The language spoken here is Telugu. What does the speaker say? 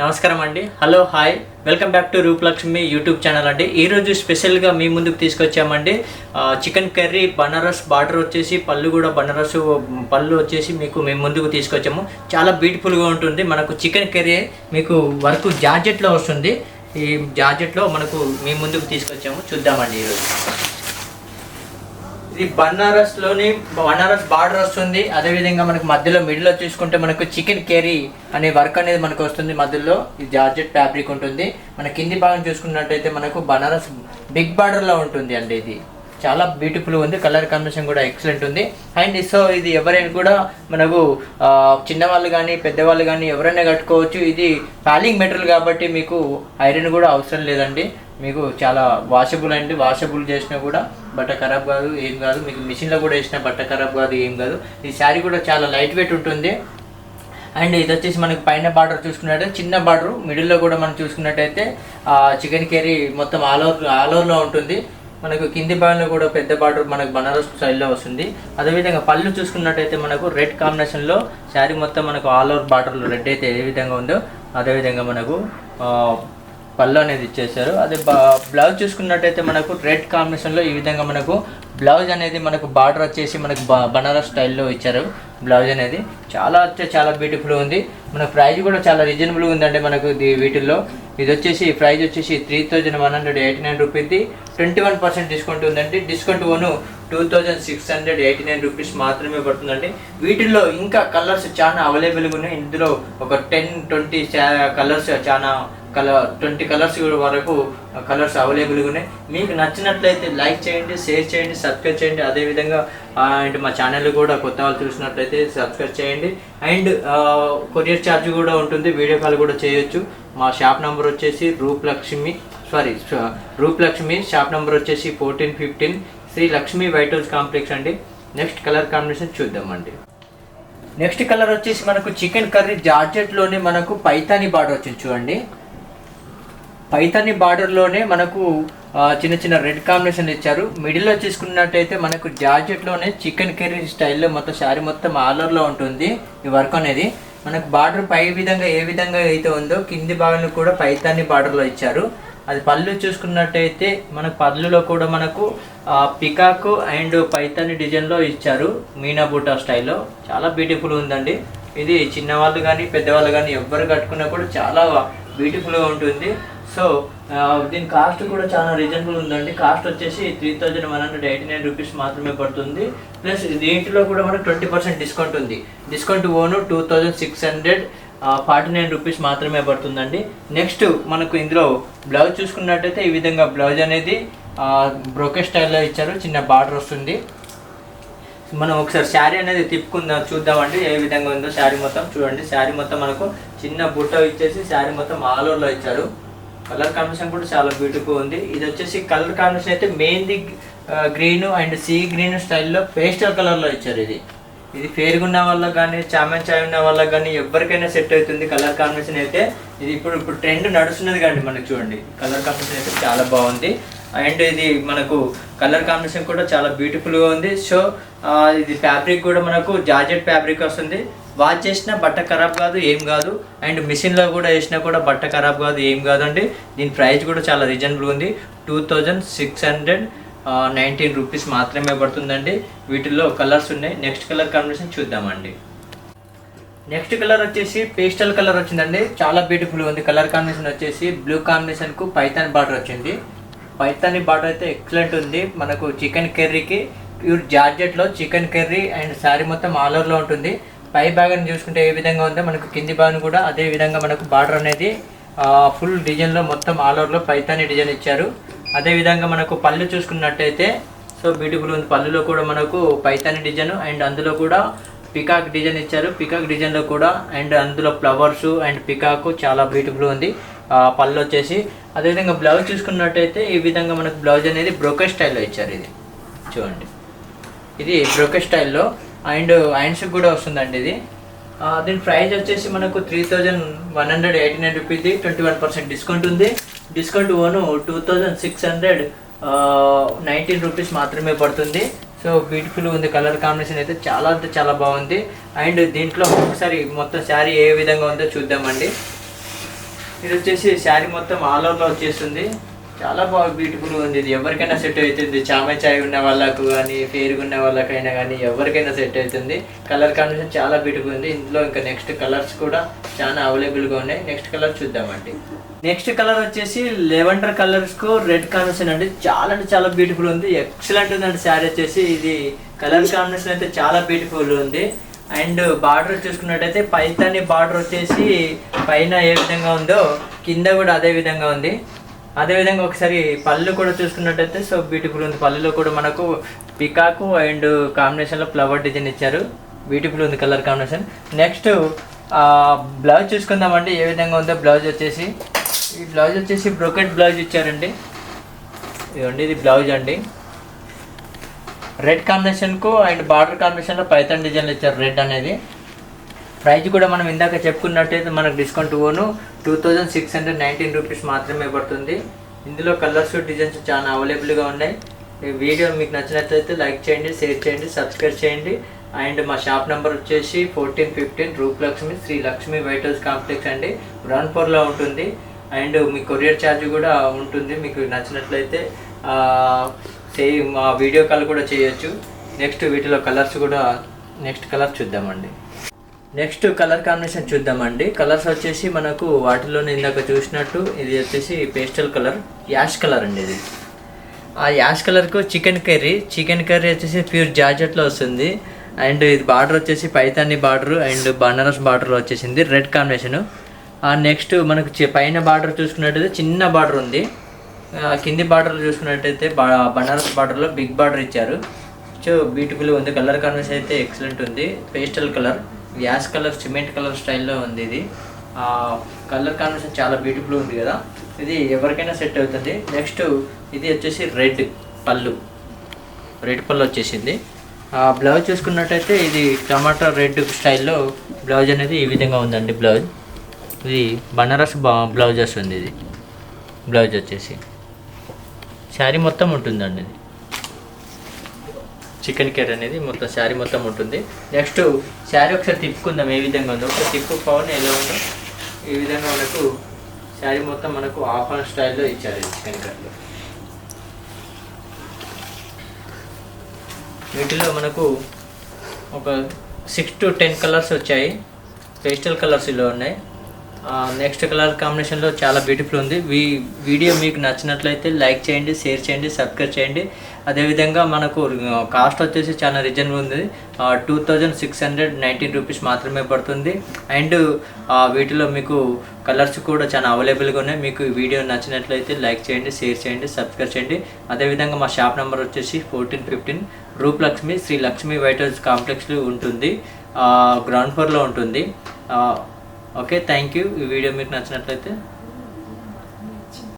నమస్కారం అండి. Hello hi, welcome back to Rupalakshmi YouTube channel అండి. ఈరోజు స్పెషల్గా మీ ముందుకు తీసుకొచ్చామండి. చికెన్ కర్రీ బనారస్ బార్డర్ వచ్చేసి పళ్ళు కూడా బనారస్ పళ్ళు వచ్చేసి మేము ముందుకు తీసుకొచ్చాము. చాలా బ్యూటిఫుల్గా ఉంటుంది. మనకు చికెన్ కర్రీ మీకు వర్క్ జార్జెట్లో వస్తుంది. ఈ జార్జెట్లో మనకు మీ ముందుకు తీసుకొచ్చాము, చూద్దామండి. ఈరోజు ఇది బనారస్ బార్డర్ వస్తుంది. అదేవిధంగా మనకు మధ్యలో మిడిల్లో చూసుకుంటే మనకు చికెన్ కర్రీ అనే వర్క్ అనేది మనకు వస్తుంది. మధ్యలో ఈ జార్జెట్ ఫ్యాబ్రిక్ ఉంటుంది. మన కింది భాగం చూసుకున్నట్టయితే మనకు బనారస్ బిగ్ బార్డర్లో ఉంటుంది అండి. ఇది చాలా బ్యూటిఫుల్ ఉంది. కలర్ కాంబినేషన్ కూడా ఎక్సలెంట్ ఉంది. అండ్ సో ఇది ఎవరైనా కూడా మనకు చిన్నవాళ్ళు కానీ పెద్దవాళ్ళు కానీ ఎవరైనా కట్టుకోవచ్చు. ఇది పాలింగ్ మెటీరియల్ కాబట్టి మీకు ఐరన్ కూడా అవసరం లేదండి. మీకు చాలా వాషబుల్ అండి. వాషబుల్ చేసినా కూడా బట్ట ఖరాబ్ కాదు, ఏం కాదు. మీకు మిషన్లో కూడా వేసినా బట్ట ఖరాబ్ కాదు, ఏం కాదు. ఈ శారీ కూడా చాలా లైట్ వెయిట్ ఉంటుంది. అండ్ ఇది వచ్చేసి మనకి పైన బార్డర్ చూసుకున్నట్టయితే చిన్న బార్డర్, మిడిల్లో కూడా మనం చూసుకున్నట్టయితే చికెన్ కర్రీ మొత్తం ఆల్ ఓవర్లో ఉంటుంది. మనకు కింది భాగంలో కూడా పెద్ద బార్డర్ మనకు బనారస్ స్టైల్లో వస్తుంది. అదేవిధంగా పళ్ళు చూసుకున్నట్టయితే మనకు రెడ్ కాంబినేషన్లో శారీ మొత్తం మనకు ఆల్ ఓవర్ బార్డర్లో రెడ్ అయితే ఏ విధంగా ఉందో అదేవిధంగా మనకు పళ్ళు అనేది ఇచ్చేసారు. అదే బ్లౌజ్ చూసుకున్నట్టయితే మనకు రెడ్ కాంబినేషన్లో ఈ విధంగా మనకు బ్లౌజ్ అనేది మనకు బార్డర్ వచ్చేసి మనకు బనారస్ స్టైల్లో ఇచ్చారు. బ్లౌజ్ అనేది చాలా బ్యూటిఫుల్ ఉంది. మన ప్రైస్ కూడా చాలా రీజనబుల్గా ఉందండి. మనకు వీటిల్లో ఇది వచ్చేసి ప్రైస్ వచ్చేసి 3189 రూపీస్ది 21% డిస్కౌంట్ ఉందండి. డిస్కౌంట్ ఓను 2689 రూపీస్ మాత్రమే పడుతుందండి. వీటిల్లో ఇంకా కలర్స్ చాలా అవైలబుల్గా ఉన్నాయి. ఇందులో ఒక 10-20 కలర్స్ 20 కలర్స్ వరకు కలర్స్ అవైలబుల్గా ఉన్నాయి. మీకు నచ్చినట్లయితే లైక్ చేయండి, షేర్ చేయండి, సబ్స్క్రైబ్ చేయండి. అదేవిధంగా అండ్ మా ఛానల్ కూడా కొత్త వాళ్ళు చూసినట్లయితే సబ్స్క్రైబ్ చేయండి. అండ్ కొరియర్ ఛార్జ్ కూడా ఉంటుంది. వీడియో కాల్ కూడా చేయొచ్చు. మా షాప్ నెంబర్ వచ్చేసి రూపలక్ష్మి షాప్ నెంబర్ వచ్చేసి 1415 Sri Lakshmi white house complex అండి. నెక్స్ట్ కలర్ కాంబినేషన్ చూద్దామండి. నెక్స్ట్ కలర్ వచ్చేసి మనకు చికెన్ కర్రీ జార్జెట్లోనే మనకు పైతాని బార్డర్ వచ్చింది చూడండి. పైతాని బార్డర్లోనే మనకు చిన్న చిన్న రెడ్ కాంబినేషన్ ఇచ్చారు. మిడిల్లో చూసుకున్నట్టయితే మనకు జార్జెట్లోనే చికెన్ కర్రీ స్టైల్లో మొత్తం శారీ మొత్తం ఆలర్లో ఉంటుంది. ఈ వర్క్ అనేది మనకు బార్డర్ పై విధంగా ఏ విధంగా అయితే ఉందో కింది భాగంలో కూడా పైతాని బార్డర్లో ఇచ్చారు. అది పళ్ళు చూసుకున్నట్టయితే మన పళ్ళులో కూడా మనకు పికాక్ అండ్ పైతాని డిజైన్లో ఇచ్చారు. మీనా బూటా స్టైల్లో చాలా బ్యూటిఫుల్ ఉందండి. ఇది చిన్నవాళ్ళు కానీ పెద్దవాళ్ళు కానీ ఎవ్వరు కట్టుకున్నా కూడా చాలా బ్యూటిఫుల్గా ఉంటుంది. సో దీని కాస్ట్ కూడా చాలా రీజనబుల్ ఉందండి. కాస్ట్ వచ్చేసి 3189 రూపీస్ మాత్రమే పడుతుంది. ప్లస్ దీంట్లో కూడా మనకు 20% డిస్కౌంట్ ఉంది. డిస్కౌంట్ ఓను 2649 రూపీస్ మాత్రమే పడుతుందండి. నెక్స్ట్ మనకు ఇందులో బ్లౌజ్ చూసుకున్నట్టయితే ఈ విధంగా బ్లౌజ్ అనేది బ్రోకెట్ స్టైల్లో ఇచ్చారు. చిన్న బార్డర్ వస్తుంది. మనం ఒకసారి శారీ అనేది చూద్దామండి ఏ విధంగా ఉందో. శారీ మొత్తం చూడండి. శారీ మొత్తం మనకు చిన్న బుట్ట ఇచ్చేసి శారీ మొత్తం ఆల్ ఓవర్లో ఇచ్చారు. కలర్ కాంబినేషన్ కూడా చాలా బ్యూటిఫుల్ ఉంది. ఇది వచ్చేసి కలర్ కాంబినేషన్ అయితే మెయిన్ది గ్రీన్ అండ్ సీ గ్రీన్ స్టైల్లో పేస్టల్ కలర్లో ఇచ్చారు. ఇది ఫేర్గా ఉన్న వాళ్ళకి కానీ చామన్ చాయ్ ఉన్న వాళ్ళకి కానీ ఎవరికైనా సెట్ అవుతుంది. కలర్ కాంబినేషన్ అయితే ఇది ఇప్పుడు ట్రెండ్ నడుస్తున్నది కానీ మనకు చూడండి. కలర్ కాంబినేషన్ అయితే చాలా బాగుంది. అండ్ ఇది మనకు కలర్ కాంబినేషన్ కూడా చాలా బ్యూటిఫుల్గా ఉంది. సో ఇది ఫ్యాబ్రిక్ కూడా మనకు జార్జెట్ ఫ్యాబ్రిక్ వస్తుంది. వాష్ చేసినా బట్ట ఖరాబ్ కాదు, ఏం కాదు. అండ్ మిషన్లో కూడా వేసినా కూడా బట్ట ఖరాబ్ కాదు, ఏం కాదండి. దీని ప్రైస్ కూడా చాలా రీజనబుల్ ఉంది. 2619 రూపీస్ మాత్రమే పడుతుందండి. వీటిల్లో కలర్స్ ఉన్నాయి. నెక్స్ట్ కలర్ కాంబినేషన్ చూద్దామండి. నెక్స్ట్ కలర్ వచ్చేసి పేస్టల్ కలర్ వచ్చిందండి. చాలా బ్యూటిఫుల్ ఉంది. కలర్ కాంబినేషన్ వచ్చేసి బ్లూ కాంబినేషన్కు పైతాని బార్డర్ వచ్చింది. పైతాని బార్డర్ అయితే ఎక్సలెంట్ ఉంది. మనకు చికెన్ కర్రీకి ప్యూర్ జార్జెట్లో చికెన్ కర్రీ అండ్ శారీ మొత్తం ఆల్ ఓవర్లో ఉంటుంది. పై భాగాన్ని చూసుకుంటే ఏ విధంగా ఉందో మనకు కింది భాగం కూడా అదే విధంగా మనకు బార్డర్ అనేది ఫుల్ డిజైన్లో మొత్తం ఆల్ ఓవర్లో పైతాని డిజైన్ ఇచ్చారు. అదేవిధంగా మనకు పళ్ళు చూసుకున్నట్టయితే సో బ్యూటిఫుల్ ఉంది. పళ్ళులో కూడా మనకు పైతాని డిజైన్ అండ్ అందులో కూడా పికాక్ డిజైన్ ఇచ్చారు. పికాక్ డిజైన్లో కూడా అండ్ అందులో ఫ్లవర్స్ అండ్ పికాక్ చాలా బ్యూటిఫుల్ ఉంది. పళ్ళు వచ్చేసి అదేవిధంగా బ్లౌజ్ చూసుకున్నట్టయితే ఈ విధంగా మనకు బ్లౌజ్ అనేది బ్రోకెట్ స్టైల్లో ఇచ్చారు. ఇది చూడండి. ఇది బ్రోకెట్ స్టైల్లో అండ్ ఐన్స్ కూడా వస్తుందండి. దీని ప్రైస్ వచ్చేసి మనకు 3189 రూపీస్ది 21% డిస్కౌంట్ ఉంది. డిస్కౌంట్ ఓను 2619 రూపీస్ మాత్రమే పడుతుంది. సో బ్యూటిఫుల్ ఉంది. కలర్ కాంబినేషన్ అయితే చాలా అంటే చాలా బాగుంది. అండ్ దీంట్లో ఒకసారి మొత్తం శారీ ఏ విధంగా ఉందో చూద్దామండి. ఇది వచ్చేసి శారీ మొత్తం ఆల్ ఓవర్లో వచ్చేస్తుంది. చాలా బాగా బ్యూటిఫుల్గా ఉంది. ఇది ఎవరికైనా సెట్ అవుతుంది. చాయ్ ఉన్న వాళ్ళకు కానీ, ఫేర్గా ఉన్న వాళ్ళకైనా కానీ ఎవరికైనా సెట్ అవుతుంది. కలర్ కాంబినేషన్ చాలా బ్యూటిఫుల్ ఉంది. ఇందులో ఇంకా నెక్స్ట్ కలర్స్ కూడా చాలా అవైలబుల్గా ఉన్నాయి. నెక్స్ట్ కలర్ చూద్దామండి. నెక్స్ట్ కలర్ వచ్చేసి లెవెండర్ కలర్స్కు రెడ్ కాంబినేషన్ అండి. చాలా అంటే చాలా బ్యూటిఫుల్ ఉంది. ఎక్సలెంట్ ఉందండి శారీ వచ్చేసి. ఇది కలర్ కాంబినేషన్ అయితే చాలా బ్యూటిఫుల్ ఉంది. అండ్ బార్డర్ చూసుకున్నట్టయితే పైతాని బార్డర్ వచ్చేసి పైన ఏ విధంగా ఉందో కింద కూడా అదే విధంగా ఉంది. అదేవిధంగా ఒకసారి పళ్ళు కూడా చూసుకున్నట్టయితే సో బ్యూటిఫుల్ ఉంది. పళ్ళులో కూడా మనకు పికాకు అండ్ కాంబినేషన్లో ఫ్లవర్ డిజైన్ ఇచ్చారు. బ్యూటిఫుల్ ఉంది కలర్ కాంబినేషన్. నెక్స్ట్ బ్లౌజ్ చూసుకుందామండి ఏ విధంగా ఉందో. బ్లౌజ్ వచ్చేసి ఈ బ్లౌజ్ వచ్చేసి బ్రోకెట్ బ్లౌజ్ ఇచ్చారండి. ఇదిగోండి ఇది బ్లౌజ్ అండి. రెడ్ కాంబినేషన్కు అండ్ బార్డర్ కాంబినేషన్లో పైథాన్ డిజైన్లు ఇచ్చారు రెడ్ అనేది. ప్రైస్ కూడా మనం ఇందాక చెప్పుకున్నట్టయితే మనకు డిస్కౌంట్ 2619 రూపీస్ మాత్రమే పడుతుంది. ఇందులో కలర్స్ డిజైన్స్ చాలా అవైలబుల్గా ఉన్నాయి. ఈ వీడియో మీకు నచ్చినట్లయితే లైక్ చేయండి, షేర్ చేయండి, సబ్స్క్రైబ్ చేయండి. అండ్ మా షాప్ నెంబర్ వచ్చేసి 1415 Rupalakshmi Sri Lakshmi white house complex అండి, గ్రౌండ్ ఫ్లోర్లో ఉంటుంది. అండ్ మీ కొరియర్ ఛార్జ్ కూడా ఉంటుంది. మీకు నచ్చినట్లయితే మా వీడియో కాల్ కూడా చేయొచ్చు. నెక్స్ట్ వీటిలో కలర్స్ కూడా నెక్స్ట్ కలర్ చూద్దామండి. నెక్స్ట్ కలర్ కాంబినేషన్ చూద్దామండి. కలర్స్ వచ్చేసి మనకు వాటిలోనే ఇందాక చూసినట్టు ఇది వచ్చేసి పేస్టల్ కలర్, యాష్ కలర్ అండి. ఇది ఆ యాష్ కలర్కు చికెన్ కర్రీ వచ్చేసి ప్యూర్ జార్జెట్లో వస్తుంది. అండ్ ఇది బార్డర్ వచ్చేసి పైతాని బార్డర్ అండ్ బనారస్ బార్డర్లో వచ్చేసింది రెడ్ కాంబినేషను. నెక్స్ట్ మనకు పైన బార్డర్ చూసుకున్నట్టయితే చిన్న బార్డర్ ఉంది. కింది బార్డర్ చూసుకున్నట్టయితే బనారస్ బార్డర్లో బిగ్ బార్డర్ ఇచ్చారు. సో బ్యూటిఫుల్గా ఉంది. కలర్ కాంబినేషన్ అయితే ఎక్సలెంట్ ఉంది. Pastel colour, ash colour, cement colour స్టైల్లో ఉంది. ఇది కలర్ కాంబినేషన్ చాలా బ్యూటిఫుల్ ఉంది కదా. ఇది ఎవరికైనా సెట్ అవుతుంది. నెక్స్ట్ ఇది వచ్చేసి రెడ్ పళ్ళు వచ్చేసింది. బ్లౌజ్ చూసుకున్నట్టయితే ఇది టమాటా రెడ్ స్టైల్లో బ్లౌజ్ అనేది ఈ విధంగా ఉందండి. బ్లౌజ్ ఇది బనారస్ బ్లౌజ్ వస్తుంది. ఇది బ్లౌజ్ వచ్చేసి శారీ మొత్తం ఉంటుందండి. ఇది చికెన్ కర్రీ అనేది మొత్తం శారీ మొత్తం ఉంటుంది. నెక్స్ట్ శారీ ఒకసారి తిప్పుకుందాం ఏ విధంగా ఉందో. ఒకసారి తిప్పు పవన్ ఎలా ఉందో ఈ విధంగా మనకు శారీ మొత్తం మనకు హాఫ్ అండ్ స్టైల్లో ఇచ్చారు చికెన్ కర్రీలో. వీటిలో మనకు ఒక 6 to 10 కలర్స్ వచ్చాయి. పేస్టల్ కలర్స్ ఇలా ఉన్నాయి. నెక్స్ట్ కలర్ కాంబినేషన్లో చాలా బ్యూటిఫుల్ ఉంది. వీడియో మీకు నచ్చినట్లయితే లైక్ చేయండి, షేర్ చేయండి, సబ్స్క్రైబ్ చేయండి. అదేవిధంగా మనకు కాస్ట్ వచ్చేసి చాలా రీజనబుల్ ఉంది. 2619 రూపీస్ మాత్రమే పడుతుంది. అండ్ వీటిలో మీకు కలర్స్ కూడా చాలా అవైలబుల్గా ఉన్నాయి. మీకు ఈ వీడియో నచ్చినట్లయితే లైక్ చేయండి, షేర్ చేయండి, సబ్స్క్రైబ్ చేయండి. అదేవిధంగా మా షాప్ నెంబర్ వచ్చేసి 1415 రూపలక్ష్మి శ్రీ లక్ష్మి వైట్ హౌస్ కాంప్లెక్స్లో ఉంటుంది, గ్రౌండ్ ఫ్లోర్లో ఉంటుంది. Okay, thank you. ఈ వీడియో మీకు నచ్చినట్లయితే